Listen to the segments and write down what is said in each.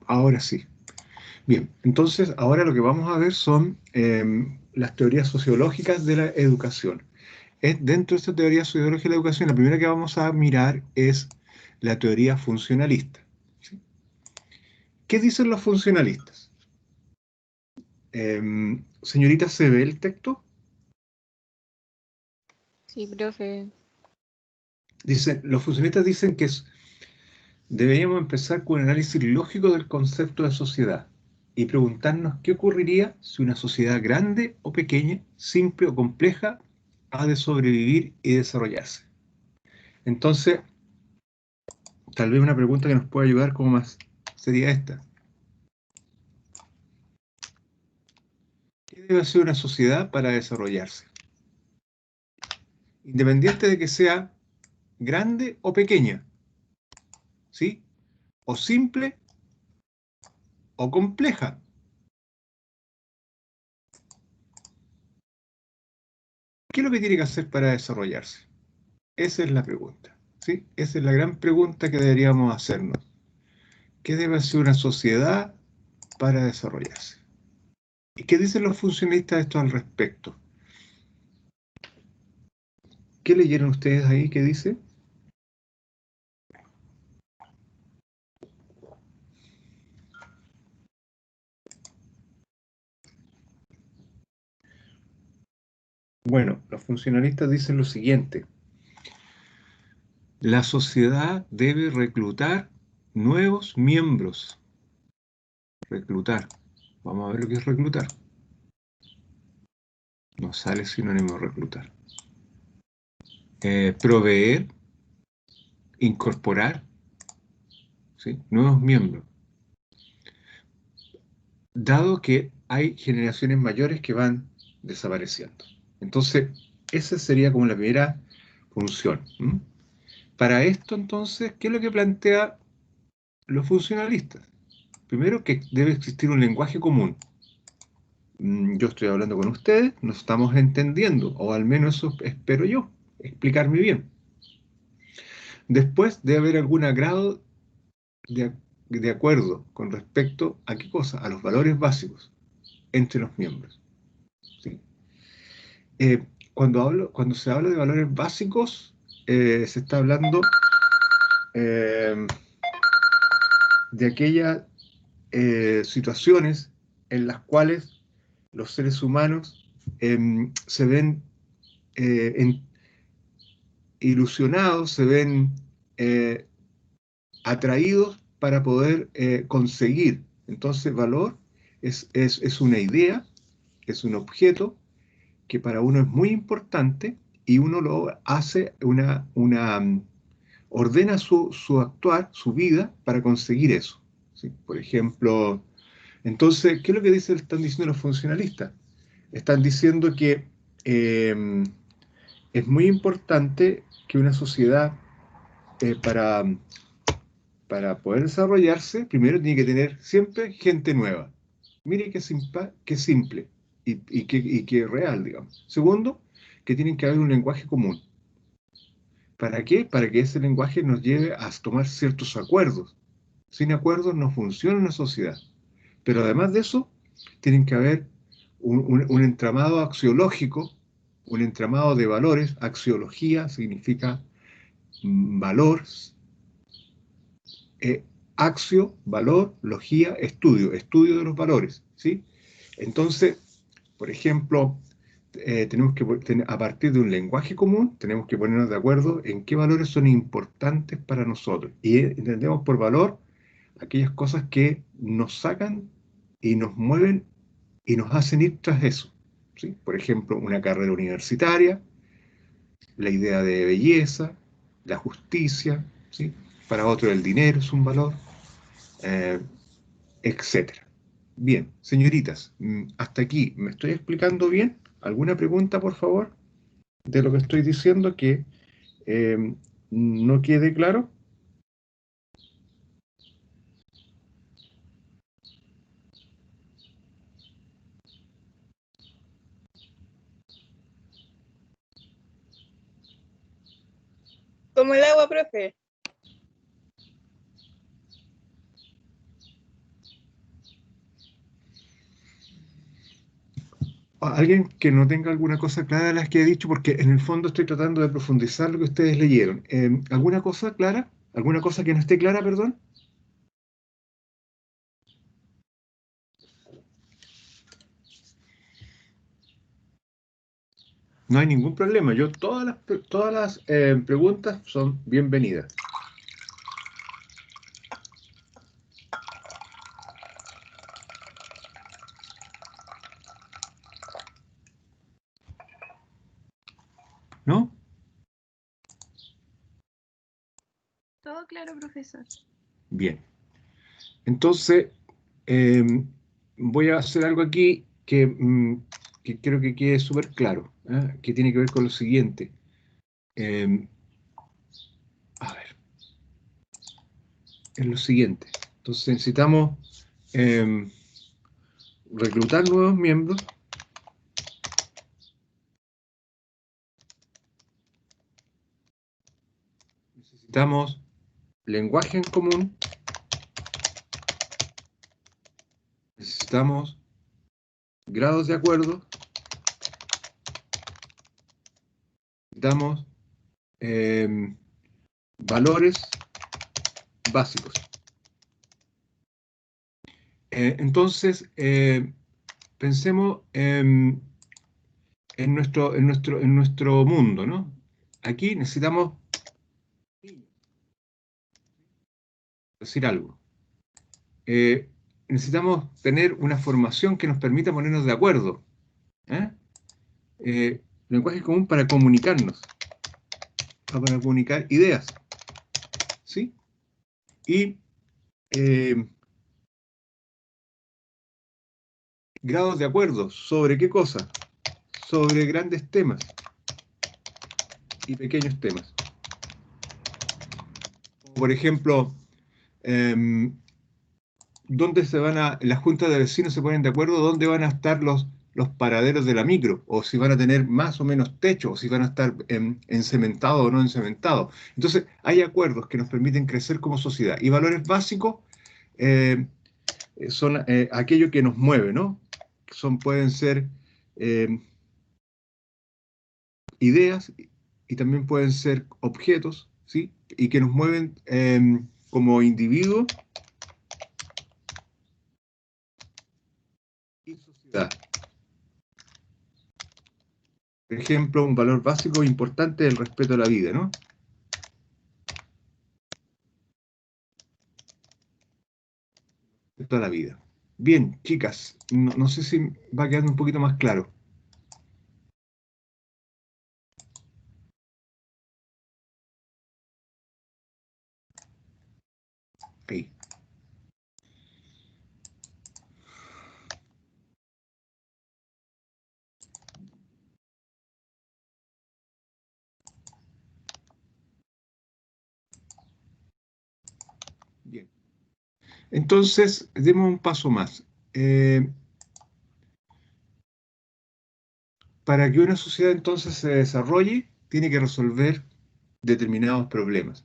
Ahora sí. Bien, entonces ahora lo que vamos a ver son las teorías sociológicas de la educación. Dentro de esta teoría sociológica de la educación, la primera que vamos a mirar es la teoría funcionalista. ¿Sí? ¿Qué dicen los funcionalistas? Señorita, ¿se ve el texto? Sí, profe. Los funcionalistas dicen que deberíamos empezar con un análisis lógico del concepto de sociedad y preguntarnos qué ocurriría si una sociedad grande o pequeña, simple o compleja, ha de sobrevivir y desarrollarse. Entonces, tal vez una pregunta que nos pueda ayudar como más sería esta. ¿Qué debe hacer una sociedad para desarrollarse? Independiente de que sea grande o pequeña, ¿sí? O simple o compleja. ¿Qué es lo que tiene que hacer para desarrollarse? Esa es la pregunta, ¿sí? Esa es la gran pregunta que deberíamos hacernos. ¿Qué debe hacer una sociedad para desarrollarse? ¿Y qué dicen los funcionalistas de esto al respecto? ¿Qué leyeron ustedes ahí? ¿Qué dice? Bueno, los funcionalistas dicen lo siguiente. La sociedad debe reclutar nuevos miembros. Reclutar. Vamos a ver lo que es reclutar. No sale sinónimo de reclutar. Proveer, incorporar, ¿sí? Nuevos miembros. Dado que hay generaciones mayores que van desapareciendo. Entonces, esa sería como la primera función. ¿M? Para esto, entonces, ¿qué es lo que plantea los funcionalistas? Primero, que debe existir un lenguaje común. Yo estoy hablando con ustedes, nos estamos entendiendo, o al menos eso espero yo, explicarme bien. Después debe haber algún grado de, de acuerdo con respecto a qué cosa, a los valores básicos entre los miembros. ¿Sí? Cuando se habla de valores básicos, se está hablando eh, de aquellas situaciones en las cuales los seres humanos se ven en, ilusionados, se ven eh, atraídos para poder conseguir. Entonces, valor es una idea, es un objeto que para uno es muy importante y uno lo hace ordena su actuar, su vida, para conseguir eso. ¿Sí? Por ejemplo, entonces, ¿qué es lo que están diciendo los funcionalistas? Están diciendo que es muy importante que una sociedad, para poder desarrollarse, primero tiene que tener siempre gente nueva. Mire qué simple y qué real, digamos. Segundo, que tiene que haber un lenguaje común. ¿Para qué? Para que ese lenguaje nos lleve a tomar ciertos acuerdos. Sin acuerdos no funciona una sociedad. Pero además de eso, tienen que haber un entramado axiológico, un entramado de valores. Axiología significa valor, eh, axio, valor, logía, estudio de los valores, ¿sí? Entonces, por ejemplo, tenemos que, a partir de un lenguaje común, tenemos que ponernos de acuerdo en qué valores son importantes para nosotros. Y entendemos por valor aquellas cosas que nos sacan y nos mueven y nos hacen ir tras eso, ¿sí? Por ejemplo, una carrera universitaria, la idea de belleza, la justicia, ¿sí? Para otro el dinero es un valor, eh, etcétera. Bien, señoritas, hasta aquí, ¿me estoy explicando bien? ¿Alguna pregunta, por favor, de lo que estoy diciendo que eh, no quede claro? Como el agua, profe. alguien que no tenga alguna cosa clara de las que he dicho, porque en el fondo estoy tratando de profundizar lo que ustedes leyeron. ¿Alguna cosa clara? ¿Alguna cosa que no esté clara, perdón? No hay ningún problema. Todas las preguntas son bienvenidas. ¿No? Todo claro, profesor. Bien. Entonces, eh, voy a hacer algo aquí que quiero que quede súper claro, ¿eh? Que tiene que ver con lo siguiente. Eh, a ver, es lo siguiente. Entonces, necesitamos reclutar nuevos miembros. Necesitamos lenguaje en común. Necesitamos grados de acuerdo. Necesitamos valores básicos. Entonces, pensemos en nuestro mundo, ¿no? Aquí necesitamos decir algo. Necesitamos tener una formación que nos permita ponernos de acuerdo. ¿Eh? Lenguaje común para comunicarnos, para comunicar ideas, ¿sí? Y eh, grados de acuerdo, ¿sobre qué cosa? Sobre grandes temas y pequeños temas. Por ejemplo, ¿dónde las juntas de vecinos se ponen de acuerdo dónde van a estar los paraderos de la micro? O si van a tener más o menos techo, o si van a estar encementados o no encementados. Entonces, hay acuerdos que nos permiten crecer como sociedad. Y valores básicos eh, son aquello que nos mueve, ¿no? Pueden ser eh, ideas y también pueden ser objetos, ¿sí? Y que nos mueven como individuos y sociedad. Por ejemplo, un valor básico importante es el respeto a la vida, ¿no? Respeto a la vida. Bien, chicas, no sé si va quedando un poquito más claro. Ahí. Bien. Entonces, demos un paso más. Para que una sociedad entonces se desarrolle, tiene que resolver determinados problemas.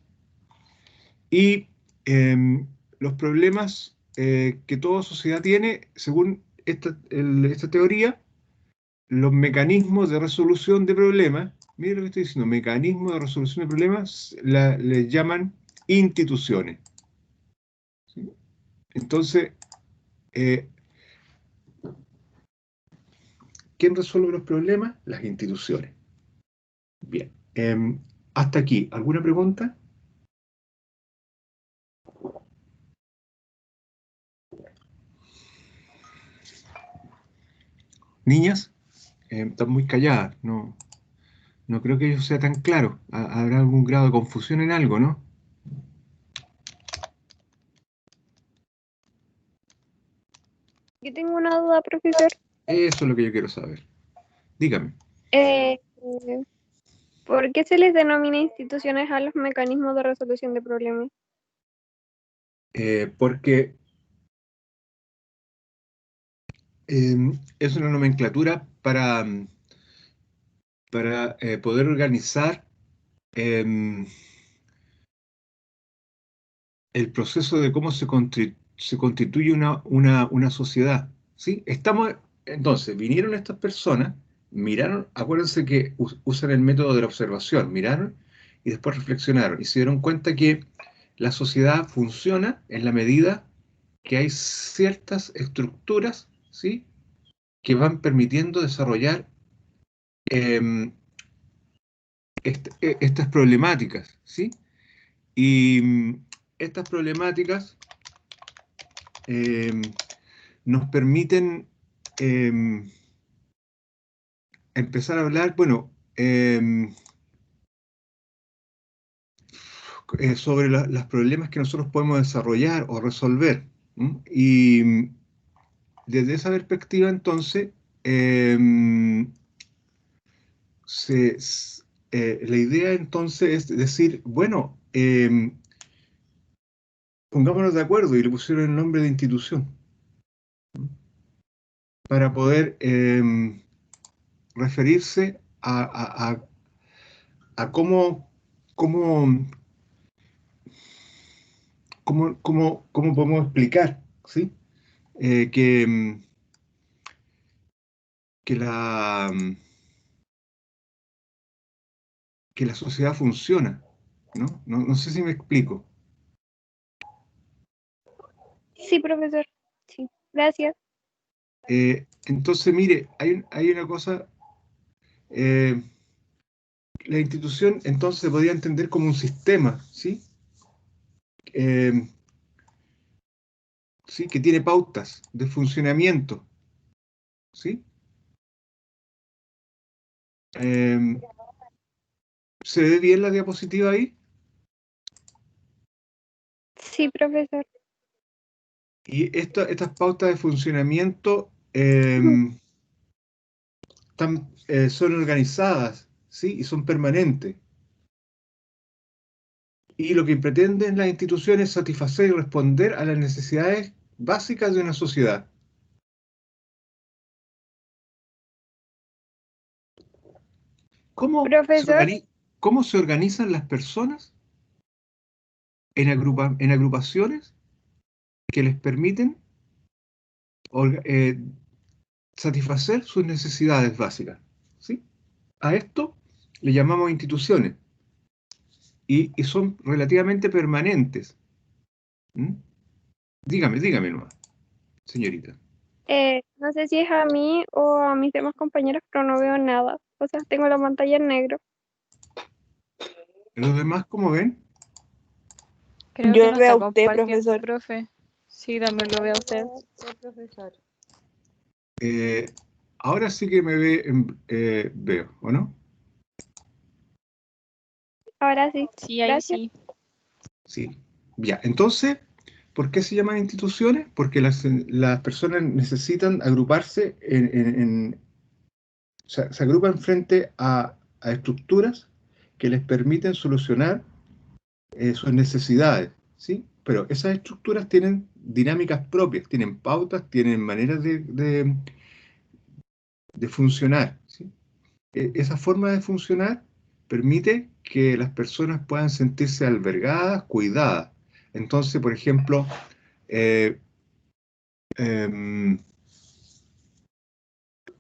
Y los problemas que toda sociedad tiene, según esta teoría, los mecanismos de resolución de problemas, mire lo que estoy diciendo, mecanismos de resolución de problemas, les llaman instituciones. ¿Sí? Entonces, eh, ¿quién resuelve los problemas? Las instituciones. Bien. Hasta aquí, ¿alguna pregunta? Niñas, están muy calladas, no creo que eso sea tan claro. Habrá algún grado de confusión en algo, ¿no? Yo tengo una duda, profesor. Eso es lo que yo quiero saber. Dígame. Eh, ¿Por qué se les denomina instituciones a los mecanismos de resolución de problemas? Porque es una nomenclatura para poder organizar em, el proceso de cómo se constituye una sociedad. ¿Sí? Entonces, vinieron estas personas, miraron, acuérdense que usan el método de la observación, miraron y después reflexionaron y se dieron cuenta que la sociedad funciona en la medida que hay ciertas estructuras, ¿sí?, que van permitiendo desarrollar estas problemáticas, ¿sí? Y estas problemáticas nos permiten empezar a hablar, bueno, sobre los problemas que nosotros podemos desarrollar o resolver. Y desde esa perspectiva, entonces, la idea entonces es decir, bueno, pongámonos de acuerdo, y le pusieron el nombre de institución para poder referirse a cómo podemos explicar, ¿sí? Que, que la, que la sociedad funciona, ¿no? No sé si me explico. Sí, profesor. Sí, gracias. Entonces, mire, hay una cosa, la institución entonces se podría entender como un sistema, ¿sí? Eh, ¿Sí? Que tiene pautas de funcionamiento, ¿sí? ¿Se ve bien la diapositiva ahí? Sí, profesor. Y estas pautas de funcionamiento son organizadas, ¿sí? Y son permanentes. Y lo que pretenden las instituciones es satisfacer y responder a las necesidades básicas de una sociedad. ¿Cómo Profesor, cómo se organizan las personas en agrupaciones que les permiten satisfacer sus necesidades básicas? ¿Sí? A esto le llamamos instituciones y son relativamente permanentes. ¿Mm? Dígame nomás, señorita. no sé si es a mí o a mis demás compañeros, pero no veo nada. O sea, tengo la pantalla en negro. ¿Los demás cómo ven? Creo Yo que lo no veo está a usted, compartiendo, profesor. profe. Sí, también lo veo a usted. Profesor. Ahora sí que me veo, ¿o no? Ahora sí. Sí, ahí Gracias. sí. Sí. Ya, entonces, ¿por qué se llaman instituciones? Porque las personas necesitan agruparse se agrupan frente a estructuras que les permiten solucionar sus necesidades, ¿sí? Pero esas estructuras tienen dinámicas propias, tienen pautas, tienen maneras de funcionar, ¿sí? Esa forma de funcionar permite que las personas puedan sentirse albergadas, cuidadas. Entonces, por ejemplo, eh, em,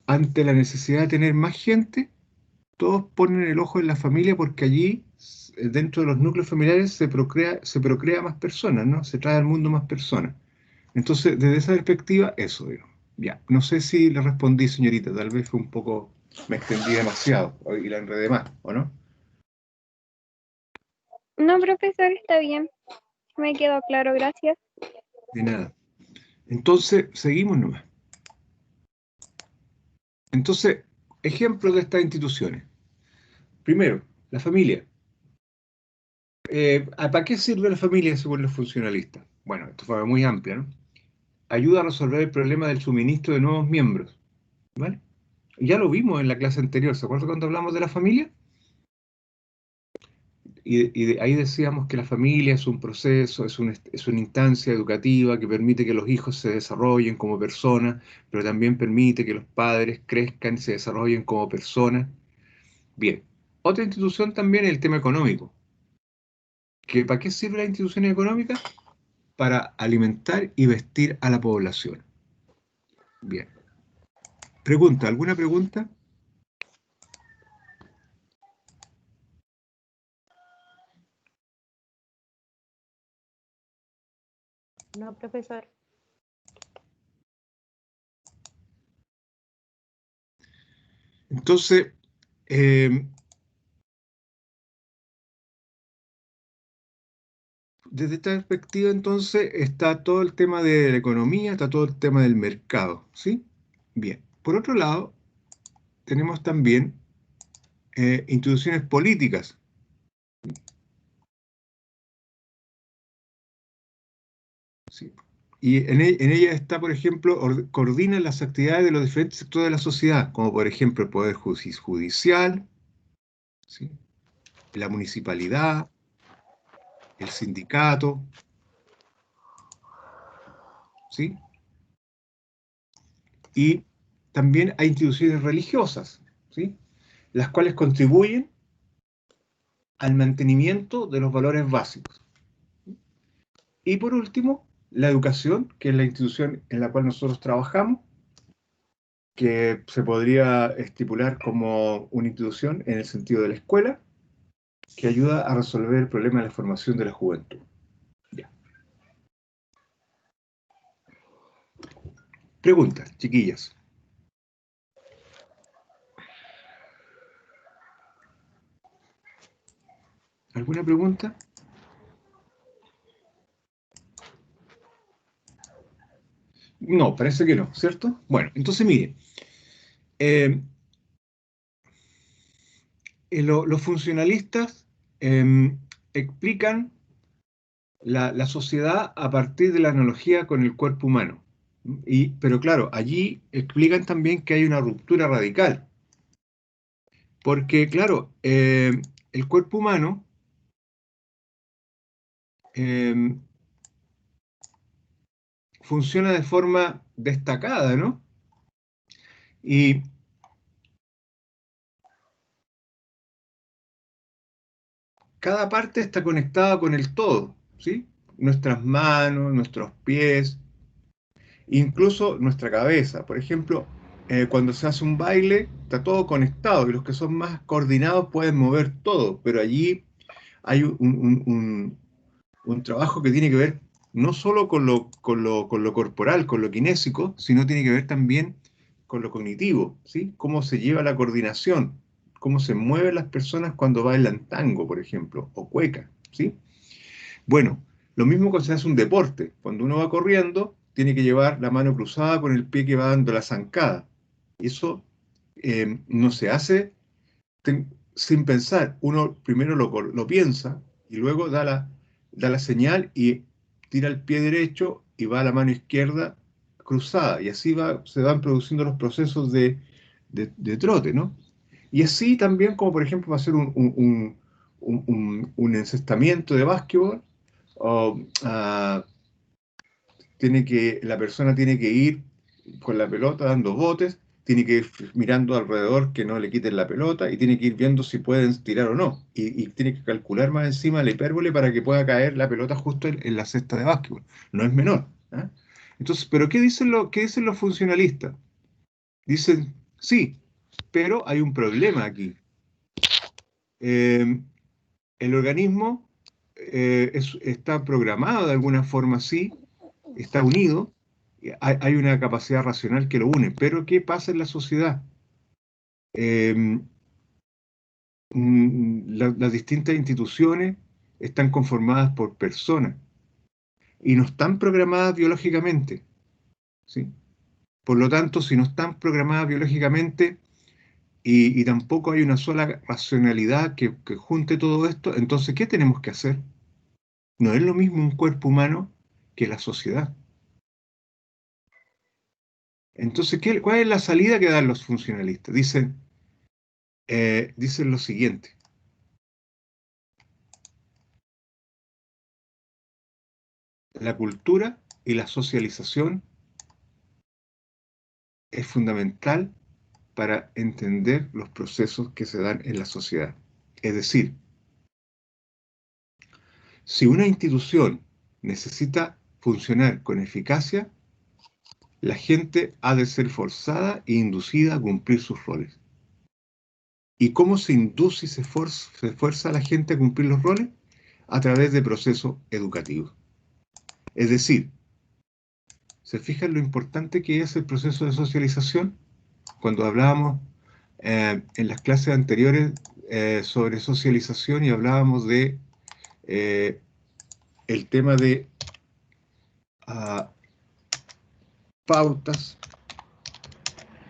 ante la necesidad de tener más gente, todos ponen el ojo en la familia porque allí, dentro de los núcleos familiares, se procrea más personas, ¿no? Se trae al mundo más personas. Entonces, desde esa perspectiva, eso digo. Ya, no sé si le respondí, señorita, tal vez fue un poco, me extendí demasiado y la enredé más, ¿o no? No, profesor, está bien. Me quedó claro, gracias. De nada. Entonces, seguimos nomás. Entonces, ejemplos de estas instituciones. Primero, la familia. ¿Para qué sirve la familia según los funcionalistas? Bueno, esto fue muy amplia, ¿no? Ayuda a resolver el problema del suministro de nuevos miembros, ¿vale? Ya lo vimos en la clase anterior, ¿se acuerda cuando hablamos de la familia? Y ahí decíamos que la familia es un proceso, es una instancia educativa que permite que los hijos se desarrollen como personas, pero también permite que los padres crezcan y se desarrollen como personas. Bien, otra institución también es el tema económico. ¿Para qué sirve la institución económica? Para alimentar y vestir a la población. Bien. Pregunta, ¿alguna pregunta? No, profesor. Entonces, desde esta perspectiva, entonces, está todo el tema de la economía, está todo el tema del mercado, ¿sí? Bien. Por otro lado, tenemos también instituciones políticas, ¿sí? Y en ella está, por ejemplo, coordina las actividades de los diferentes sectores de la sociedad, como por ejemplo el Poder Judicial, ¿sí? La municipalidad, el sindicato, ¿sí? Y también hay instituciones religiosas, ¿sí? Las cuales contribuyen al mantenimiento de los valores básicos. Y por último, la educación, que es la institución en la cual nosotros trabajamos, que se podría estipular como una institución en el sentido de la escuela, que ayuda a resolver el problema de la formación de la juventud. Ya. Preguntas, chiquillas. ¿Alguna pregunta? No, parece que no, ¿cierto? Bueno, entonces miren, eh, los funcionalistas explican la sociedad a partir de la analogía con el cuerpo humano. Pero claro, allí explican también que hay una ruptura radical, porque claro, el cuerpo humano eh, funciona de forma destacada, ¿no? Y cada parte está conectada con el todo, ¿sí? Nuestras manos, nuestros pies, incluso nuestra cabeza. Por ejemplo, cuando se hace un baile, está todo conectado y los que son más coordinados pueden mover todo, pero allí hay un trabajo que tiene que ver no solo con lo corporal, con lo kinésico, sino tiene que ver también con lo cognitivo, ¿sí? Cómo se lleva la coordinación, cómo se mueven las personas cuando bailan tango, por ejemplo, o cueca, ¿sí? Bueno, lo mismo cuando se hace un deporte. Cuando uno va corriendo, tiene que llevar la mano cruzada con el pie que va dando la zancada. Eso no se hace sin pensar. Uno primero lo piensa y luego da la señal y tira el pie derecho y va a la mano izquierda cruzada. Y así se van produciendo los procesos de trote, ¿no? Y así también como por ejemplo va a ser un encestamiento de básquetbol, o, la persona tiene que ir con la pelota dando botes, tiene que ir mirando alrededor que no le quiten la pelota y tiene que ir viendo si pueden tirar o no. Y tiene que calcular más encima la hipérbole para que pueda caer la pelota justo en la cesta de básquetbol. No es menor. ¿Ah? Entonces, ¿pero qué dicen los funcionalistas? Dicen, sí, pero hay un problema aquí. Eh, el organismo está programado de alguna forma así, está unido, hay una capacidad racional que lo une, pero ¿qué pasa en la sociedad? Eh, las distintas instituciones están conformadas por personas y no están programadas biológicamente, ¿sí? Por lo tanto, si no están programadas biológicamente y tampoco hay una sola racionalidad que junte todo esto, entonces, ¿qué tenemos que hacer? No es lo mismo un cuerpo humano que la sociedad. Entonces, ¿cuál es la salida que dan los funcionalistas? Dicen lo siguiente: la cultura y la socialización es fundamental para entender los procesos que se dan en la sociedad. Es decir, si una institución necesita funcionar con eficacia, la gente ha de ser forzada e inducida a cumplir sus roles. ¿Y cómo se induce y se fuerza a la gente a cumplir los roles? A través de procesos educativos. Es decir, ¿se fijan lo importante que es el proceso de socialización? Cuando hablábamos en las clases anteriores sobre socialización y hablábamos de el tema de ah, pautas,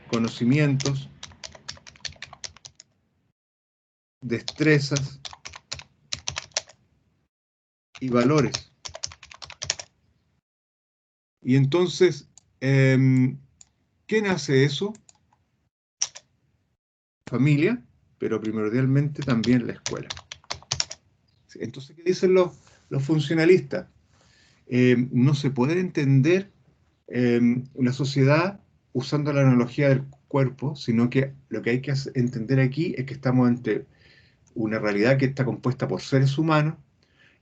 conocimientos, destrezas y valores. Y entonces, ¿quién hace eso? Familia, pero primordialmente también la escuela. Entonces, ¿qué dicen los funcionalistas? No se puede entender una sociedad usando la analogía del cuerpo, sino que lo que hay que entender aquí es que estamos ante una realidad que está compuesta por seres humanos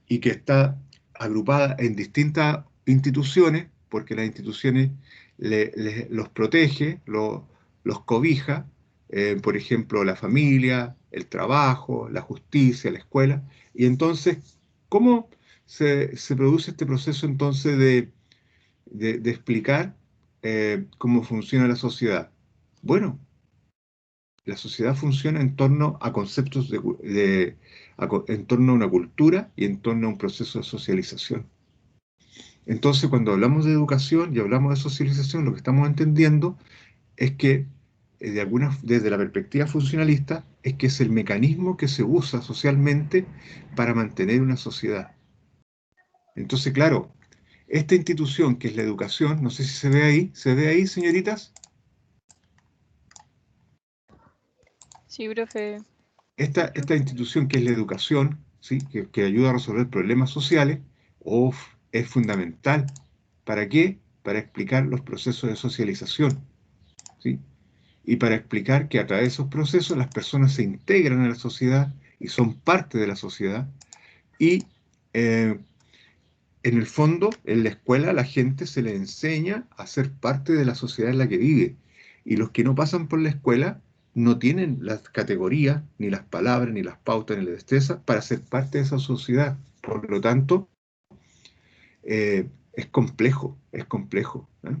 y que está agrupada en distintas instituciones, porque las instituciones los protege, los cobija, por ejemplo, la familia, el trabajo, la justicia, la escuela. Y entonces, ¿cómo se produce este proceso entonces de explicar cómo funciona la sociedad? Bueno, la sociedad funciona en torno a conceptos en torno a una cultura y en torno a un proceso de socialización. Entonces, cuando hablamos de educación y hablamos de socialización, lo que estamos entendiendo es que, desde la perspectiva funcionalista, es que es el mecanismo que se usa socialmente para mantener una sociedad. Entonces, claro, esta institución que es la educación, no sé si ¿se ve ahí, señoritas? Sí, profe. Esta institución que es la educación, ¿sí? que ayuda a resolver problemas sociales, es fundamental. ¿Para qué? Para explicar los procesos de socialización, ¿sí? Y para explicar que a través de esos procesos las personas se integran a la sociedad y son parte de la sociedad. Y en el fondo, en la escuela, a la gente se le enseña a ser parte de la sociedad en la que vive. Y los que no pasan por la escuela no tienen las categorías, ni las palabras, ni las pautas, ni la destreza para ser parte de esa sociedad. Por lo tanto, es complejo, es complejo, ¿eh?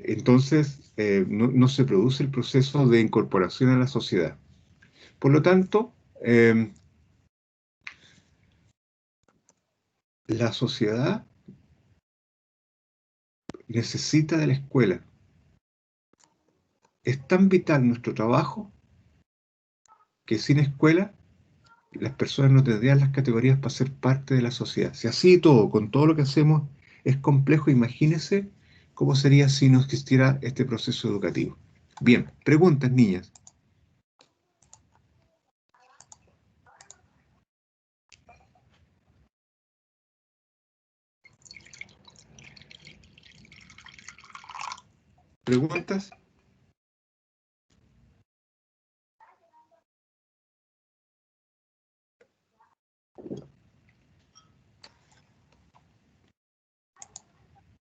Entonces, no se produce el proceso de incorporación a la sociedad. Por lo tanto, la sociedad necesita de la escuela. Es tan vital nuestro trabajo que sin escuela las personas no tendrían las categorías para ser parte de la sociedad. Si así todo, con todo lo que hacemos, es complejo, imagínense cómo sería si no existiera este proceso educativo. Bien, preguntas, niñas. ¿Preguntas?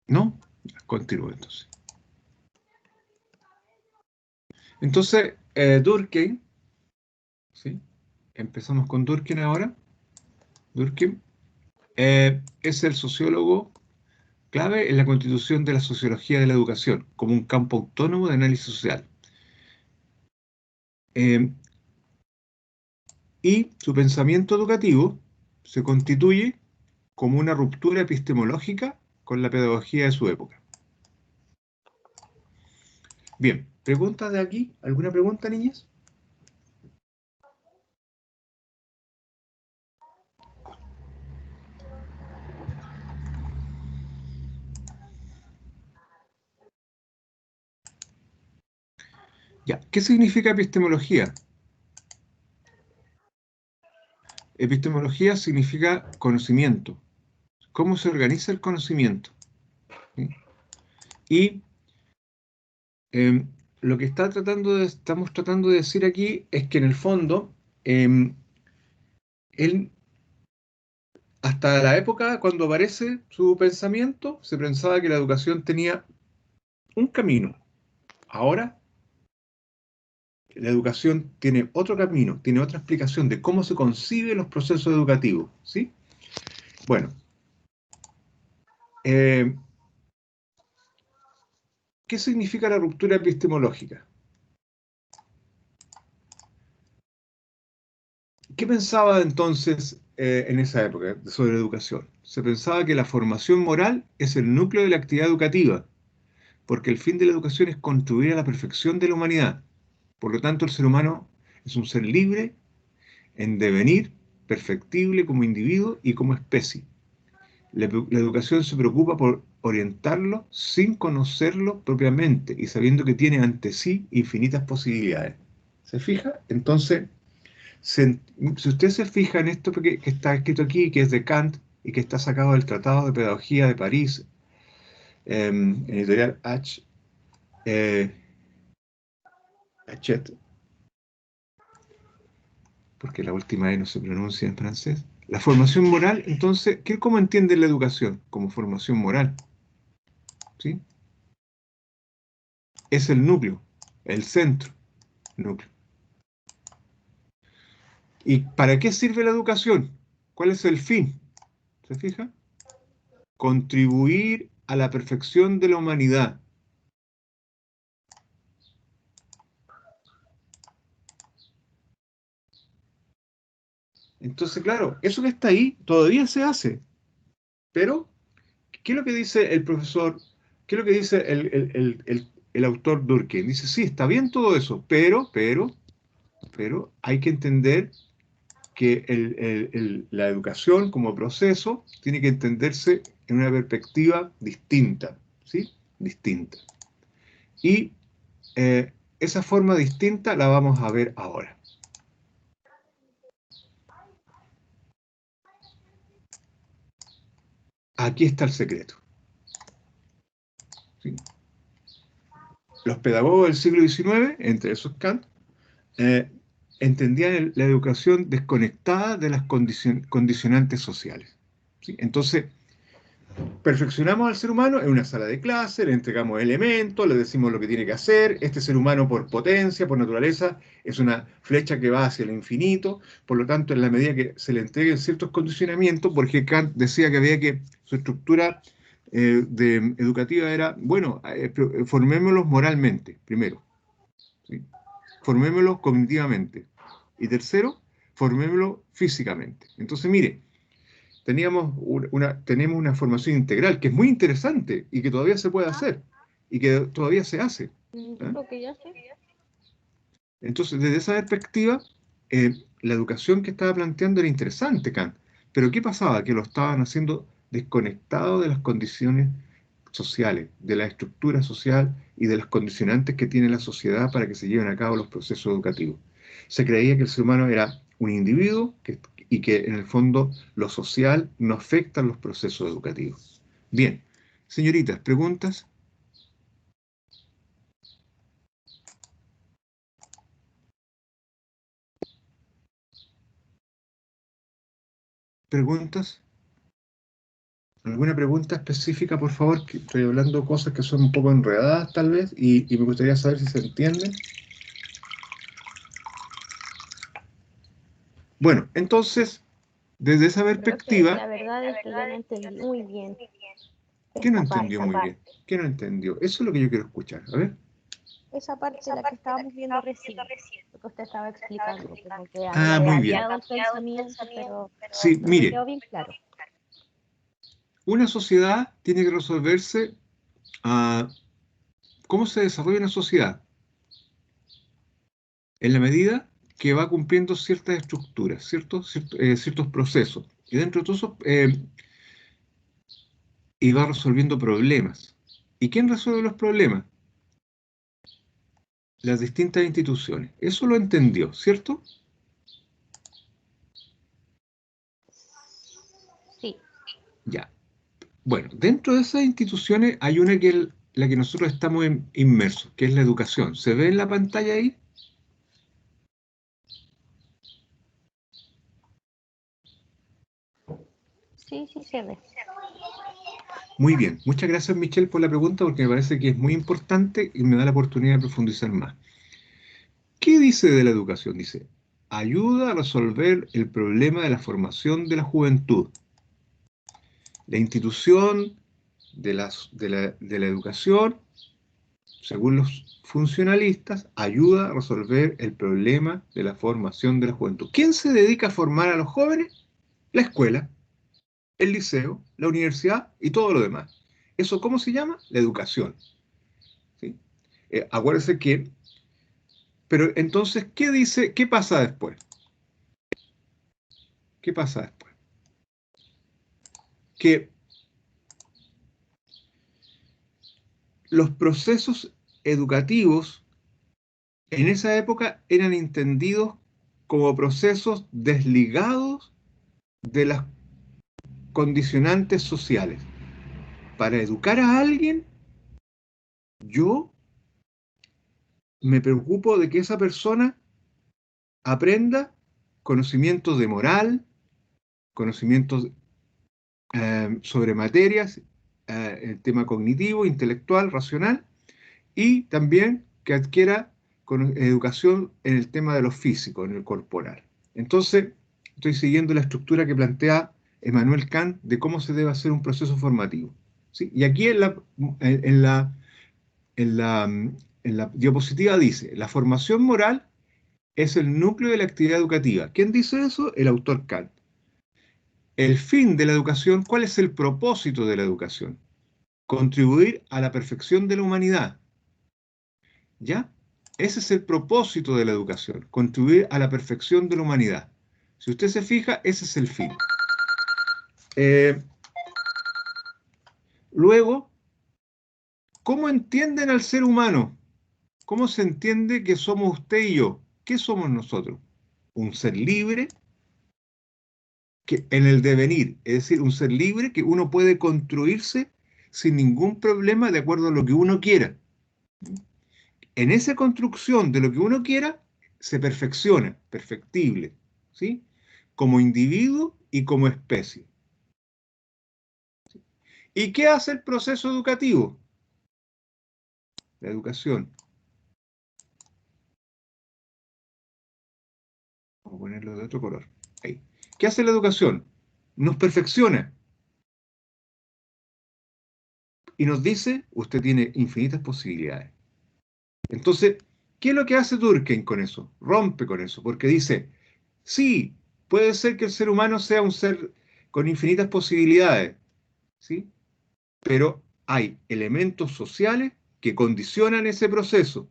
¿No? Continúo entonces. Entonces, Durkheim, ¿sí? Empezamos con Durkheim ahora. Durkheim es el sociólogo clave en la constitución de la sociología de la educación, como un campo autónomo de análisis social. Eh, y su pensamiento educativo se constituye como una ruptura epistemológica con la pedagogía de su época. Bien, ¿preguntas de aquí? ¿Alguna pregunta, niñas? Ya, ¿qué significa epistemología? Epistemología significa conocimiento. ¿Cómo se organiza el conocimiento? ¿Sí? Y lo que estamos tratando de decir aquí es que en el fondo, él hasta la época cuando aparece su pensamiento, se pensaba que la educación tenía un camino. Ahora, la educación tiene otro camino, tiene otra explicación de cómo se conciben los procesos educativos, ¿sí? Bueno, ¿qué significa la ruptura epistemológica? ¿Qué pensaba entonces en esa época sobre la educación? Se pensaba que la formación moral es el núcleo de la actividad educativa, porque el fin de la educación es contribuir a la perfección de la humanidad. Por lo tanto, el ser humano es un ser libre en devenir, perfectible como individuo y como especie. La educación se preocupa por orientarlo sin conocerlo propiamente y sabiendo que tiene ante sí infinitas posibilidades. ¿Se fija? Entonces, si usted se fija en esto que está escrito aquí, que es de Kant y que está sacado del Tratado de Pedagogía de París, editorial Hachette, porque la última E no se pronuncia en francés. La formación moral, entonces, ¿cómo entiende la educación? Como formación moral, ¿sí? Es el núcleo, el centro, núcleo. ¿Y para qué sirve la educación? ¿Cuál es el fin? ¿Se fija? Contribuir a la perfección de la humanidad. Entonces, claro, eso que está ahí todavía se hace. Pero, ¿qué es lo que dice el profesor? ¿Qué es lo que dice el autor Durkheim? Dice, sí, está bien todo eso, pero hay que entender que la educación como proceso tiene que entenderse en una perspectiva distinta, ¿sí? Distinta. Y esa forma distinta la vamos a ver ahora. Aquí está el secreto, ¿sí? Los pedagogos del siglo XIX, entre esos Kant, eh, entendían la educación desconectada de las condicionantes sociales, ¿sí? Entonces, perfeccionamos al ser humano en una sala de clase, le entregamos elementos, le decimos lo que tiene que hacer. Este ser humano, por potencia, por naturaleza, es una flecha que va hacia el infinito. Por lo tanto, en la medida que se le entreguen ciertos condicionamientos, porque Kant decía que había que su estructura educativa era, bueno, formémoslos moralmente, primero, ¿sí? Formémoslos cognitivamente. Y tercero, formémoslos físicamente. Entonces, mire, tenemos una formación integral que es muy interesante y que todavía se puede hacer y que todavía se hace. ¿Eh? Lo que yo sé. Entonces, desde esa perspectiva, la educación que estaba planteando era interesante, Kant. Pero ¿qué pasaba? Que lo estaban haciendo desconectado de las condiciones sociales, de la estructura social y de las condicionantes que tiene la sociedad para que se lleven a cabo los procesos educativos. Se creía que el ser humano era un individuo y que en el fondo lo social no afecta a los procesos educativos. Bien, señoritas, ¿preguntas? ¿Preguntas? ¿Alguna pregunta específica, por favor? Que estoy hablando cosas que son un poco enredadas, tal vez, y me gustaría saber si se entienden. Bueno, entonces, desde esa Profe, perspectiva, la verdad es que yo no entendí muy bien ¿qué no esta entendió parte. muy bien? ¿Qué no entendió? Eso es lo que yo quiero escuchar. A ver. Esa parte la que estábamos viendo recién, lo que usted estaba explicando, como que Ah, había muy bien. cambiado el pensamiento, pero Sí, no me mire, quedó bien claro. una sociedad tiene que resolverse a cómo se desarrolla una sociedad en la medida que va cumpliendo ciertas estructuras, ciertos procesos. Y dentro de todo eso, y va resolviendo problemas. ¿Y quién resuelve los problemas? Las distintas instituciones. Eso lo entendió, ¿cierto? Sí, Ya. Bueno, dentro de esas instituciones hay una que es la que nosotros estamos inmersos, que es la educación. ¿Se ve en la pantalla ahí? Sí, sí se ve. Muy bien, muchas gracias Michelle por la pregunta porque me parece que es muy importante y me da la oportunidad de profundizar más. ¿Qué dice de la educación? Dice, ayuda a resolver el problema de la formación de la juventud. La institución de la educación, según los funcionalistas, ayuda a resolver el problema de la formación de la juventud. ¿Quién se dedica a formar a los jóvenes? La escuela, el liceo, la universidad y todo lo demás. ¿Eso cómo se llama? La educación. ¿Sí? Acuérdense que... Pero entonces, ¿qué dice? ¿Qué pasa después? ¿Qué pasa después? Que los procesos educativos en esa época eran entendidos como procesos desligados de las condicionantes sociales. Para educar a alguien, yo me preocupo de que esa persona aprenda conocimientos de moral, conocimientos sobre materias, el tema cognitivo, intelectual, racional, y también que adquiera educación en el tema de lo físico, en el corporal. Entonces, estoy siguiendo la estructura que plantea Emmanuel Kant de cómo se debe hacer un proceso formativo. ¿Sí? Y aquí en la diapositiva dice, la formación moral es el núcleo de la actividad educativa. ¿Quién dice eso? El autor Kant. El fin de la educación, ¿cuál es el propósito de la educación? Contribuir a la perfección de la humanidad. ¿Ya? Ese es el propósito de la educación, contribuir a la perfección de la humanidad. Si usted se fija, ese es el fin. Luego, ¿cómo entienden al ser humano? ¿Cómo se entiende que somos usted y yo? ¿Qué somos nosotros? Un ser libre que en el devenir, es decir, un ser libre que uno puede construirse sin ningún problema de acuerdo a lo que uno quiera. En esa construcción de lo que uno quiera, se perfecciona, perfectible, ¿sí? Como individuo y como especie. ¿Y qué hace el proceso educativo? La educación. Vamos a ponerlo de otro color. Ahí. ¿Qué hace la educación? Nos perfecciona. Y nos dice, usted tiene infinitas posibilidades. Entonces, ¿qué es lo que hace Durkheim con eso? Rompe con eso, porque dice, sí, puede ser que el ser humano sea un ser con infinitas posibilidades, ¿sí? Pero hay elementos sociales que condicionan ese proceso.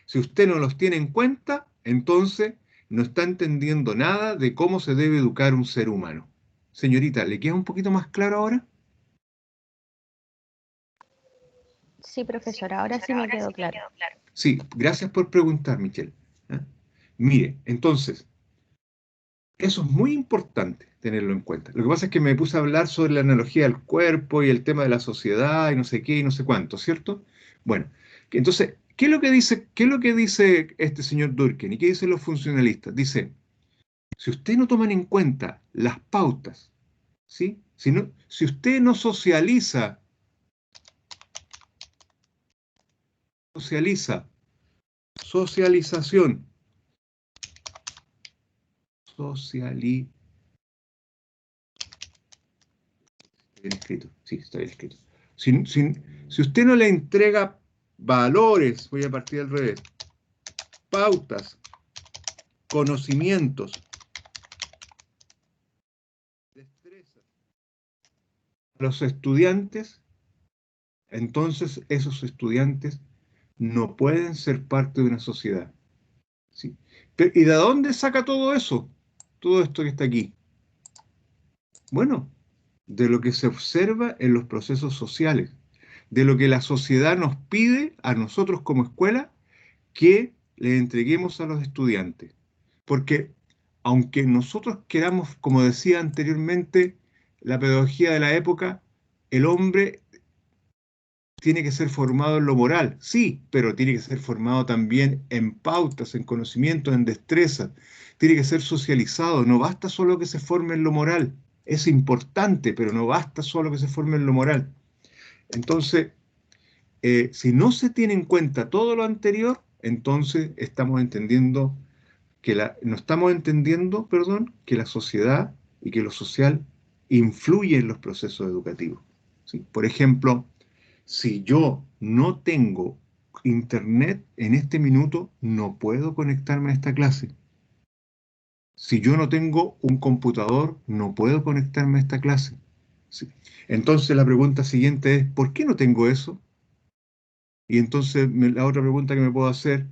Si usted no los tiene en cuenta, entonces no está entendiendo nada de cómo se debe educar un ser humano. Señorita, ¿le queda un poquito más claro ahora? Sí, profesora, ahora sí me quedó claro. Sí, gracias por preguntar, Michelle. ¿Ah? Mire, entonces, eso es muy importante tenerlo en cuenta. Lo que pasa es que me puse a hablar sobre la analogía del cuerpo y el tema de la sociedad y no sé qué y no sé cuánto, ¿cierto? Bueno, entonces, ¿qué es lo que dice este señor Durkheim y qué dicen los funcionalistas? Dice, si usted no toman en cuenta las pautas, ¿sí? Si usted no socialización, socialización, bien escrito, sí, está bien escrito. Si usted no le entrega valores, voy a partir al revés, pautas, conocimientos, destrezas a los estudiantes, entonces esos estudiantes no pueden ser parte de una sociedad. ¿Sí? ¿Y de dónde saca todo eso? Todo esto que está aquí. Bueno, de lo que se observa en los procesos sociales, de lo que la sociedad nos pide a nosotros como escuela que le entreguemos a los estudiantes. Porque aunque nosotros queramos, como decía anteriormente, la pedagogía de la época, el hombre tiene que ser formado en lo moral, sí, pero tiene que ser formado también en pautas, en conocimientos, en destrezas, tiene que ser socializado, no basta solo que se forme en lo moral, es importante, pero no basta solo que se forme en lo moral. Entonces, si no se tiene en cuenta todo lo anterior, entonces estamos entendiendo no estamos entendiendo, perdón, que la sociedad y que lo social influye en los procesos educativos, ¿sí? Por ejemplo, si yo no tengo internet en este minuto, no puedo conectarme a esta clase. Si yo no tengo un computador, no puedo conectarme a esta clase. ¿Sí? Entonces la pregunta siguiente es, ¿por qué no tengo eso? Y entonces la otra pregunta que me puedo hacer,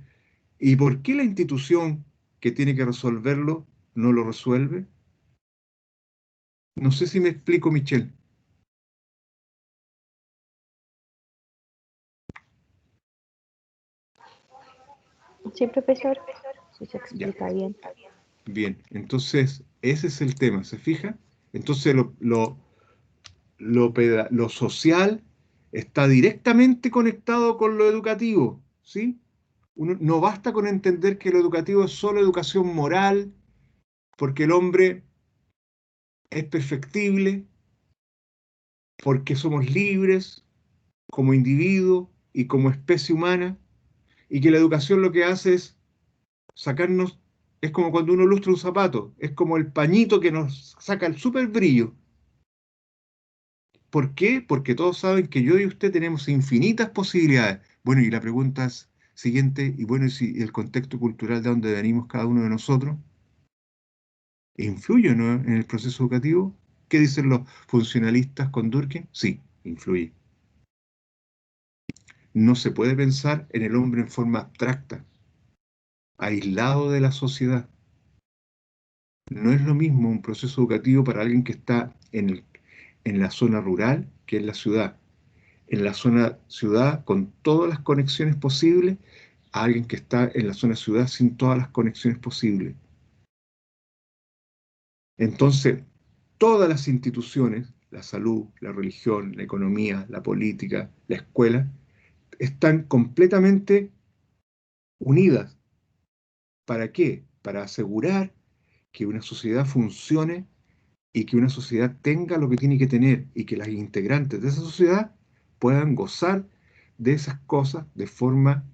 ¿y por qué la institución que tiene que resolverlo no lo resuelve? No sé si me explico, Michelle. Sí, profesor, si se Ya, explica bien. bien. Entonces, ese es el tema, ¿se fija? Entonces, lo social está directamente conectado con lo educativo, ¿sí? No basta con entender que lo educativo es solo educación moral, porque el hombre es perfectible, porque somos libres como individuo y como especie humana, y que la educación lo que hace es sacarnos, es como cuando uno lustra un zapato, es como el pañito que nos saca el súper brillo. ¿Por qué? Porque todos saben que yo y usted tenemos infinitas posibilidades. Bueno, y la pregunta es siguiente, y bueno, ¿y si el contexto cultural de donde venimos cada uno de nosotros influye, ¿no?, en el proceso educativo? ¿Qué dicen los funcionalistas con Durkheim? Sí, influye. No se puede pensar en el hombre en forma abstracta, aislado de la sociedad. No es lo mismo un proceso educativo para alguien que está en la zona rural que en la ciudad. En la zona ciudad con todas las conexiones posibles, a alguien que está en la zona ciudad sin todas las conexiones posibles. Entonces, todas las instituciones, la salud, la religión, la economía, la política, la escuela, están completamente unidas. ¿Para qué? Para asegurar que una sociedad funcione y que una sociedad tenga lo que tiene que tener y que las integrantes de esa sociedad puedan gozar de esas cosas de forma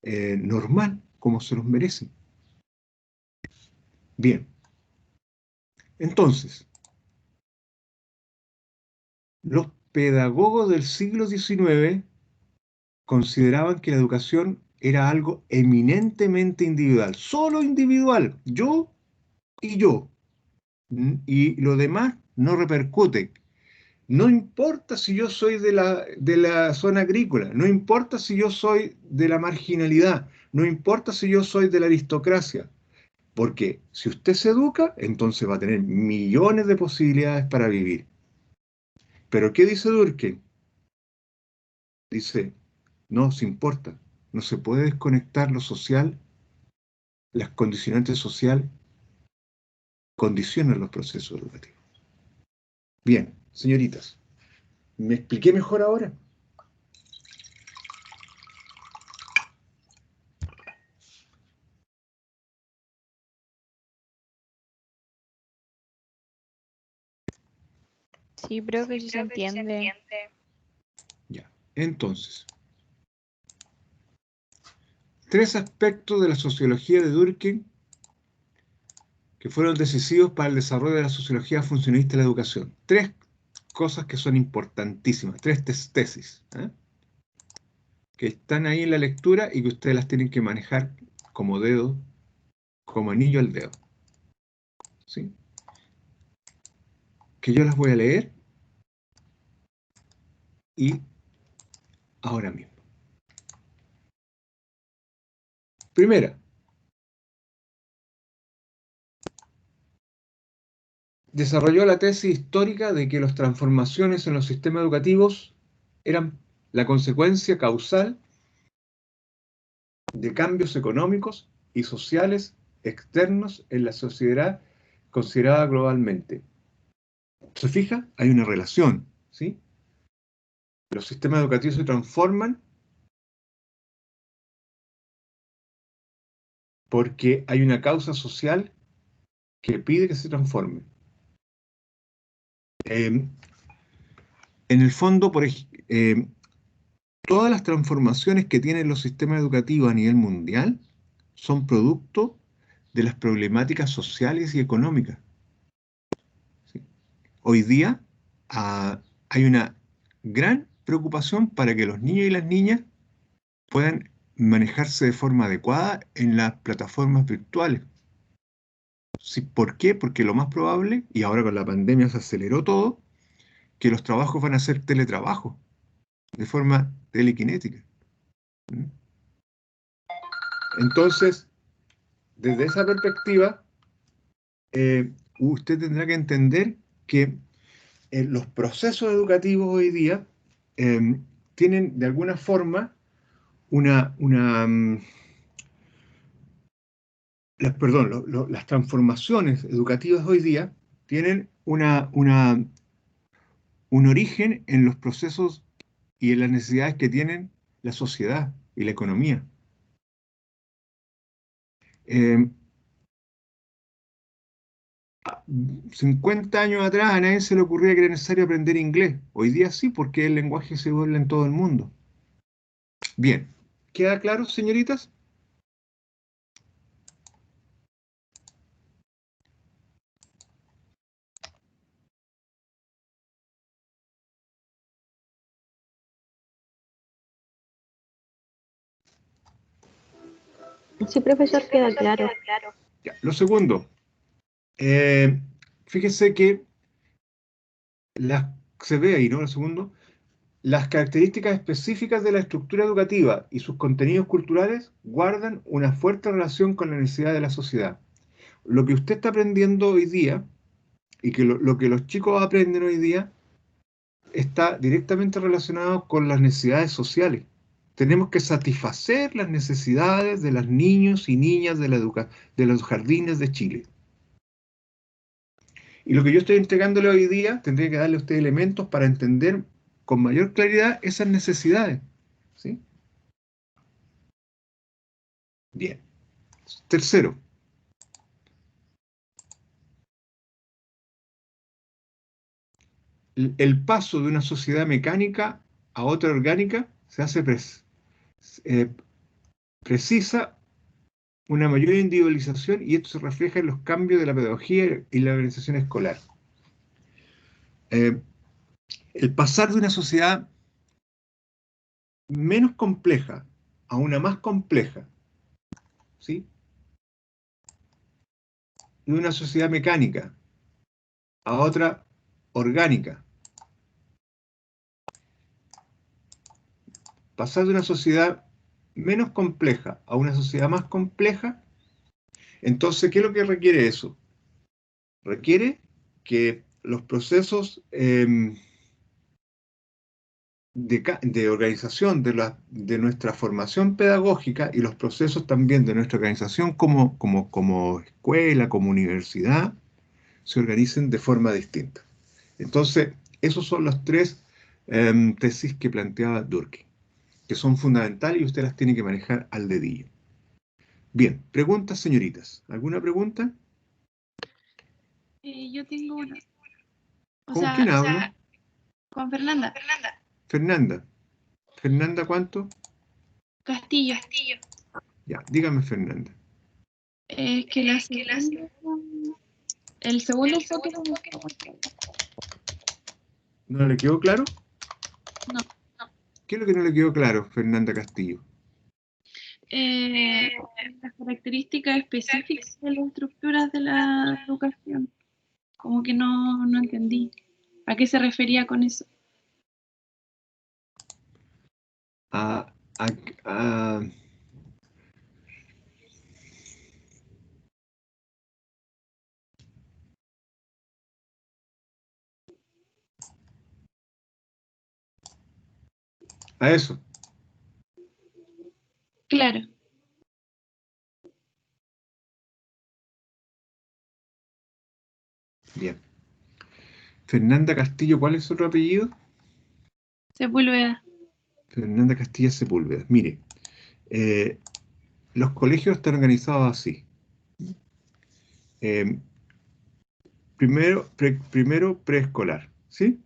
normal, como se los merecen. Bien, entonces, los pedagogos del siglo XIX consideraban que la educación era algo eminentemente individual, solo individual, yo y yo, y lo demás no repercute. No importa si yo soy de la zona agrícola, no importa si yo soy de la marginalidad, no importa si yo soy de la aristocracia, porque si usted se educa, entonces va a tener millones de posibilidades para vivir. Pero ¿qué dice Durkheim? Dice, no se importa, no se puede desconectar lo social, las condicionantes sociales condicionan los procesos educativos. Bien, señoritas, ¿me expliqué mejor ahora? Sí, profe, sí se entiende. Ya, entonces, tres aspectos de la sociología de Durkheim que fueron decisivos para el desarrollo de la sociología funcionalista de la educación. Tres cosas que son importantísimas, tres tesis, ¿eh?, que están ahí en la lectura y que ustedes las tienen que manejar como dedo, como anillo al dedo, ¿sí? Que yo las voy a leer y ahora mismo. Primera, desarrolló la tesis histórica de que las transformaciones en los sistemas educativos eran la consecuencia causal de cambios económicos y sociales externos en la sociedad considerada globalmente. ¿Se fija? Hay una relación, ¿sí? Los sistemas educativos se transforman porque hay una causa social que pide que se transforme. En el fondo, todas las transformaciones que tienen los sistemas educativos a nivel mundial son producto de las problemáticas sociales y económicas. ¿Sí? Hoy día hay una gran preocupación para que los niños y las niñas puedan manejarse de forma adecuada en las plataformas virtuales. Sí, ¿por qué? Porque lo más probable, y ahora con la pandemia se aceleró todo, que los trabajos van a ser teletrabajo, de forma telequinética. ¿Mm? Entonces, desde esa perspectiva, usted tendrá que entender que los procesos educativos hoy día tienen de alguna forma las transformaciones educativas hoy día tienen un origen en los procesos y en las necesidades que tienen la sociedad y la economía. 50 años atrás a nadie se le ocurría que era necesario aprender inglés. Hoy día sí, porque el lenguaje se vuelve en todo el mundo. Bien, ¿queda claro, señoritas? Sí, profesor, queda claro. Ya. Lo segundo, fíjese que se ve ahí, ¿no? Lo segundo, las características específicas de la estructura educativa y sus contenidos culturales guardan una fuerte relación con la necesidad de la sociedad. Lo que usted está aprendiendo hoy día y que lo que los chicos aprenden hoy día está directamente relacionado con las necesidades sociales. Tenemos que satisfacer las necesidades de los niños y niñas de los jardines de Chile. Y lo que yo estoy entregándole hoy día, tendría que darle a usted elementos para entender con mayor claridad esas necesidades. ¿Sí? Bien. Tercero, el paso de una sociedad mecánica a otra orgánica se hace precisa una mayor individualización y esto se refleja en los cambios de la pedagogía y la organización escolar. El pasar de una sociedad menos compleja a una más compleja, ¿sí? De una sociedad mecánica a otra orgánica. Pasar de una sociedad menos compleja a una sociedad más compleja, entonces, ¿qué es lo que requiere eso? Requiere que los procesos de organización de nuestra formación pedagógica y los procesos también de nuestra organización como escuela, como universidad, se organicen de forma distinta. Entonces, esos son los tres tesis que planteaba Durkheim, que son fundamentales y usted las tiene que manejar al dedillo. Bien, preguntas, señoritas. ¿Alguna pregunta? Yo tengo una. ¿Con quién hablo? Con Fernanda. Fernanda. ¿Fernanda cuánto? Castillo. Ya, dígame, Fernanda. Es que el segundo enfoque no me gustó mucho. ¿No le quedó claro? No. ¿Qué es lo que no le quedó claro, Fernanda Castillo? Las características específicas de las estructuras de la educación. Como que no entendí. ¿A qué se refería con eso? A, a, a- a eso. Claro. Bien. Fernanda Castillo, ¿cuál es su otro apellido? Sepúlveda. Fernanda Castilla Sepúlveda. Mire, eh, los colegios están organizados así. Eh, primero preescolar. ¿sí?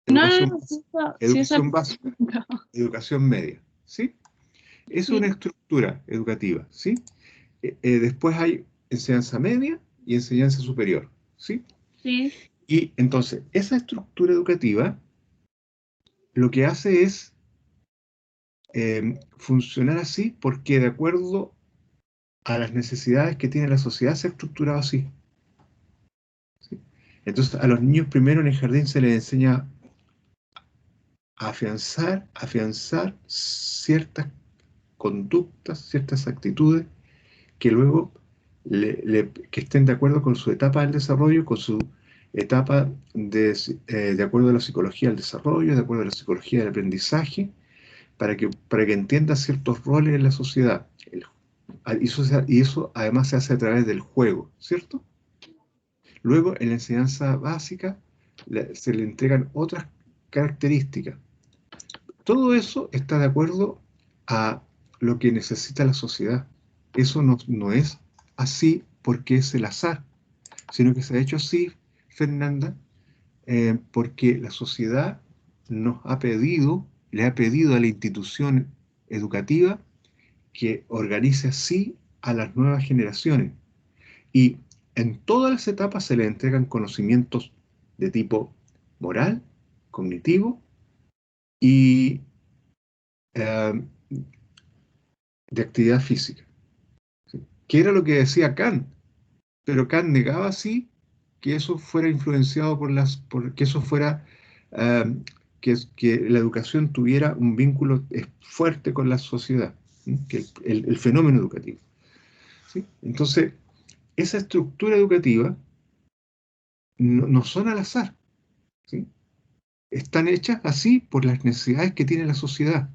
No, Educación, no, sí, educación básica, educación media, ¿sí? Es una sí, estructura educativa, ¿sí? Después hay enseñanza media y enseñanza superior, ¿sí? sí, Y entonces, esa estructura educativa lo que hace es funcionar así porque de acuerdo a las necesidades que tiene la sociedad se ha estructurado así, ¿sí? Entonces, a los niños primero en el jardín se les enseña a afianzar ciertas conductas, ciertas actitudes que luego que estén de acuerdo con su etapa del desarrollo, con su etapa de acuerdo a la psicología del desarrollo, de acuerdo a la psicología del aprendizaje, para que entienda ciertos roles en la sociedad. Y eso además se hace a través del juego, ¿cierto? Luego, en la enseñanza básica, se le entregan otras características. Todo eso está de acuerdo a lo que necesita la sociedad. Eso no es así porque es el azar, sino que se ha hecho así, Fernanda, porque la sociedad le ha pedido a la institución educativa que organice así a las nuevas generaciones. Y en todas las etapas se le entregan conocimientos de tipo moral, cognitivo y eh, de actividad física, ¿sí? Que era lo que decía Kant, pero Kant negaba así que eso fuera influenciado por que eso fuera, eh, que la educación tuviera un vínculo fuerte con la sociedad, ¿sí? Que el fenómeno educativo, ¿sí? Entonces, esa estructura educativa no son al azar, ¿sí? Están hechas así por las necesidades que tiene la sociedad.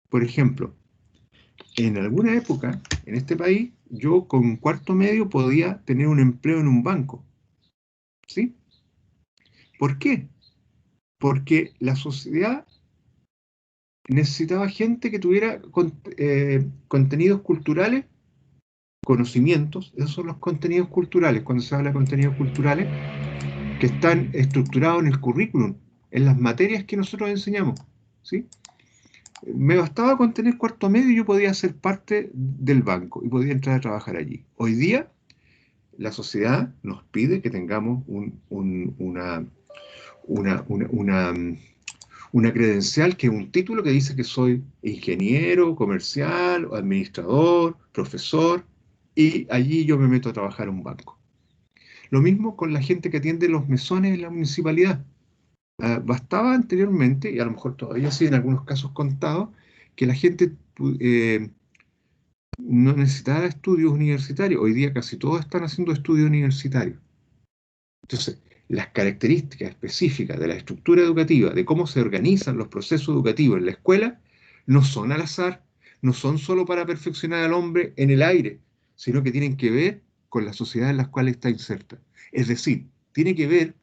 Por ejemplo, en alguna época, en este país, yo con cuarto medio podía tener un empleo en un banco, ¿sí? ¿Por qué? Porque la sociedad necesitaba gente que tuviera contenidos culturales, conocimientos, esos son los contenidos culturales, cuando se habla de contenidos culturales, que están estructurados en el currículum, en las materias que nosotros enseñamos, ¿sí? Me bastaba con tener cuarto medio y yo podía ser parte del banco y podía entrar a trabajar allí. Hoy día la sociedad nos pide que tengamos una credencial, que es un título que dice que soy ingeniero, comercial, administrador, profesor, y allí yo me meto a trabajar en un banco. Lo mismo con la gente que atiende los mesones en la municipalidad. Bastaba anteriormente, y a lo mejor todavía sí en algunos casos contados, que la gente no necesitaba estudios universitarios. Hoy día casi todos están haciendo estudios universitarios. Entonces, las características específicas de la estructura educativa, de cómo se organizan los procesos educativos en la escuela, no son al azar, no son solo para perfeccionar al hombre en el aire, sino que tienen que ver con la sociedad en la cual está inserta. Es decir, tiene que ver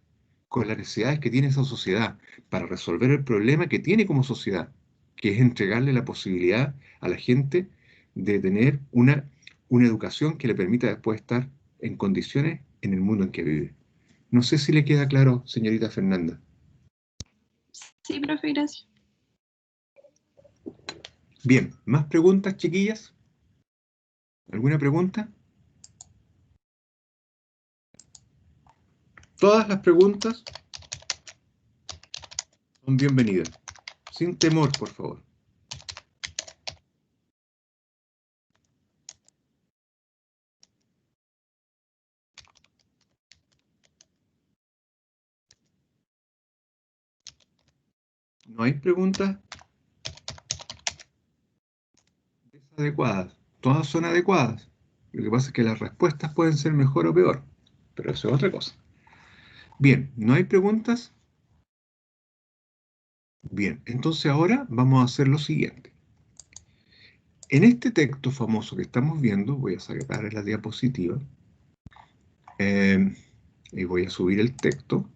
con las necesidades que tiene esa sociedad para resolver el problema que tiene como sociedad, que es entregarle la posibilidad a la gente de tener una educación que le permita después estar en condiciones en el mundo en que vive. No sé si le queda claro, señorita Fernanda. sí, profe, gracias. Bien, ¿más preguntas, chiquillas? ¿Alguna pregunta? Todas las preguntas son bienvenidas. Sin temor, por favor. No hay preguntas desadecuadas. Todas son adecuadas. Lo que pasa es que las respuestas pueden ser mejor o peor, pero eso es otra cosa. Bien, ¿no hay preguntas? Bien, entonces ahora vamos a hacer lo siguiente. En este texto famoso que estamos viendo, voy a sacar la diapositiva y voy a subir el texto.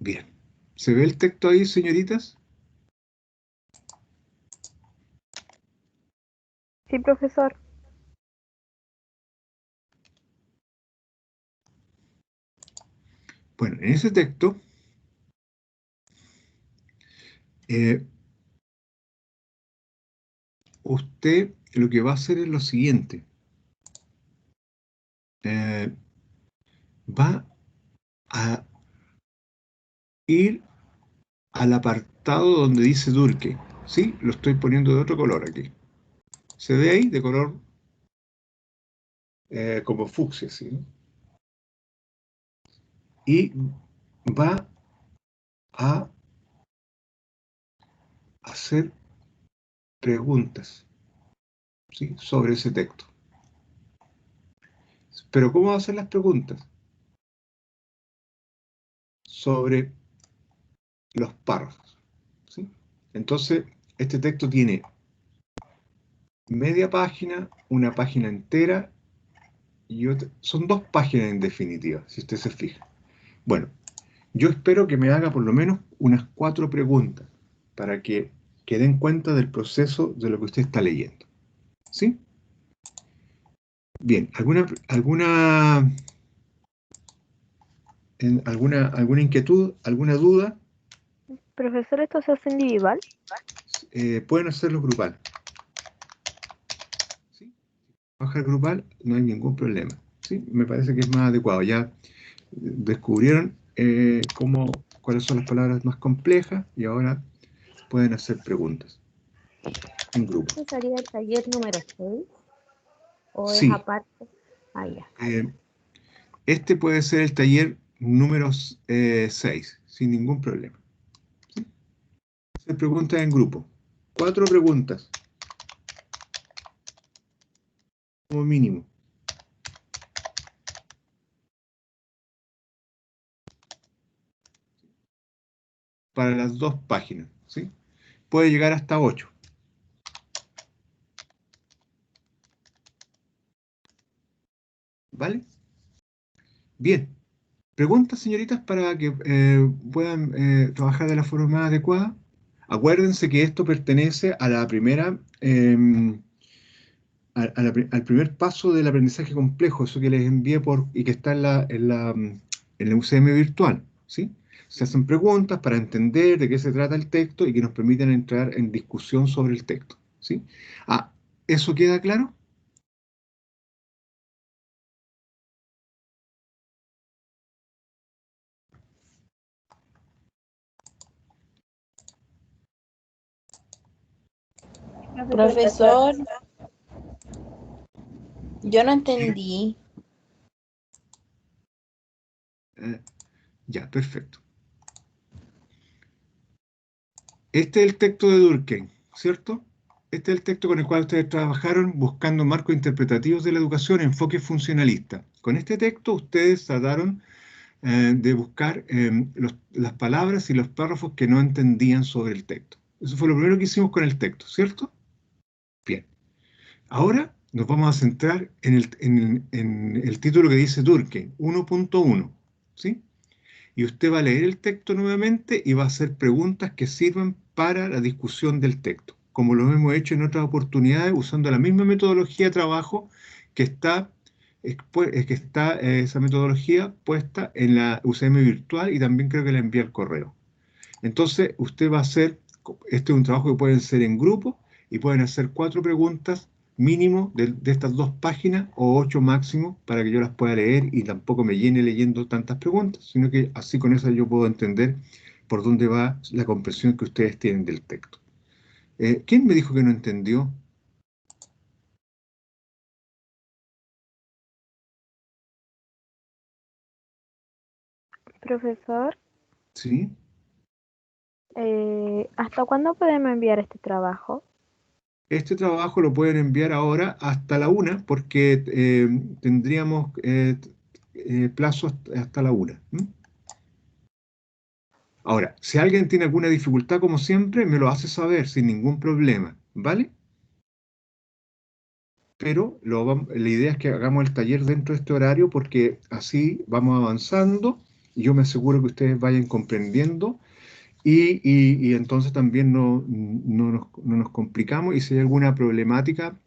Bien, ¿se ve el texto ahí, señoritas? Sí, profesor. Bueno, en ese texto, usted lo que va a hacer es lo siguiente. Va a ir al apartado donde dice Durkheim, ¿sí? Lo estoy poniendo de otro color aquí. Se ve ahí de color como fucsia, ¿sí? Y va a hacer preguntas, ¿sí? Sobre ese texto. Pero ¿cómo va a hacer las preguntas? Sobre los párrafos, ¿sí? Entonces, este texto tiene media página, una página entera y otra. Son 2 páginas en definitiva, si usted se fija. Bueno, yo espero que me haga por lo menos unas 4 preguntas para que den cuenta del proceso de lo que usted está leyendo. ¿Sí? Bien, ¿alguna inquietud, alguna duda? Profesor, ¿esto se hace individual? Pueden hacerlo grupal. ¿Sí? Trabajar grupal, no hay ningún problema. ¿Sí? Me parece que es más adecuado. Ya descubrieron cuáles son las palabras más complejas y ahora pueden hacer preguntas en grupo. ¿Este sería el taller número 6? ¿O es Sí, aparte? Ah, ya. este puede ser el taller número 6, sin ningún problema. ¿Sí? Hacer preguntas en grupo. 4 preguntas, como mínimo. Para las 2 páginas, ¿sí? Puede llegar hasta 8. ¿Vale? Bien. Preguntas, señoritas, para que puedan trabajar de la forma más adecuada. Acuérdense que esto pertenece a la primera, al primer paso del aprendizaje complejo, eso que les envié y que está en la UCM virtual, ¿sí? Se hacen preguntas para entender de qué se trata el texto y que nos permitan entrar en discusión sobre el texto, ¿sí? Ah, ¿eso queda claro? Profesor, yo no Sí. entendí. Ya, perfecto. Este es el texto de Durkheim, ¿cierto? Este es el texto con el cual ustedes trabajaron buscando marcos interpretativos de la educación, enfoque funcionalista. Con este texto ustedes trataron de buscar las palabras y los párrafos que no entendían sobre el texto. Eso fue lo primero que hicimos con el texto, ¿cierto? Bien. Ahora nos vamos a centrar en el título que dice Durkheim 1.1, ¿sí? Y usted va a leer el texto nuevamente y va a hacer preguntas que sirvan para la discusión del texto, como lo hemos hecho en otras oportunidades usando la misma metodología de trabajo que está, esa metodología puesta en la UCM virtual y también creo que la envía al correo. Entonces, usted va a hacer, este es un trabajo que pueden hacer en grupo y pueden hacer 4 preguntas mínimo de estas 2 páginas o 8 máximo para que yo las pueda leer y tampoco me llene leyendo tantas preguntas, sino que así con eso yo puedo entender por dónde va la comprensión que ustedes tienen del texto. ¿Quién me dijo que no entendió? Profesor, ¿Sí? ¿hasta cuándo podemos enviar este trabajo? Este trabajo lo pueden enviar ahora hasta la 1 porque tendríamos plazo hasta la 1. Ahora, si alguien tiene alguna dificultad, como siempre, me lo hace saber sin ningún problema, ¿vale? Pero la idea es que hagamos el taller dentro de este horario porque así vamos avanzando y yo me aseguro que ustedes vayan comprendiendo y entonces también no nos complicamos y si hay alguna problemática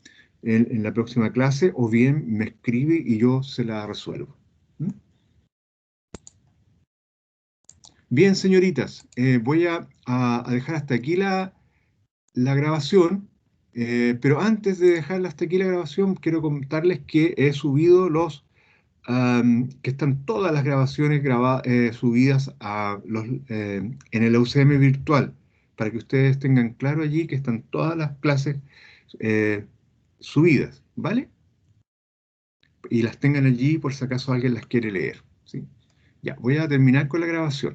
en la próxima clase o bien me escribe y yo se la resuelvo. ¿Mm? Bien, señoritas, voy a dejar hasta aquí la grabación, pero antes de dejar hasta aquí la grabación, quiero contarles que he subido que están todas las grabaciones subidas en el UCM virtual, para que ustedes tengan claro allí que están todas las clases eh, subidas, ¿vale? Y las tengan allí por si acaso alguien las quiere leer, ¿sí? Ya, voy a terminar con la grabación.